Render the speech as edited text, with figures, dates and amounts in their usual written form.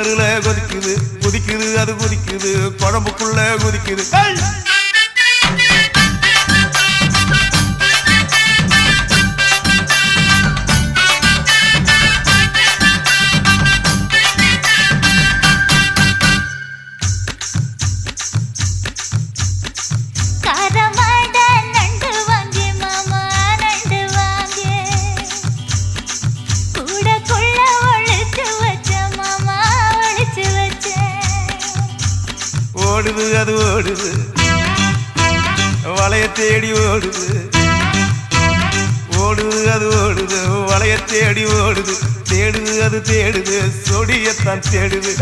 கொதிக்குது குதிக்குது அது குதிக்குது குழம்புக்குள்ள குதிக்குது ஓடுது அது ஓடுது வளைய தேடி ஓடுது ஓடுது அது ஓடுது வளைய தேடி ஓடுது தேடுது அது தேடுது சொடியத்தான் தேடுது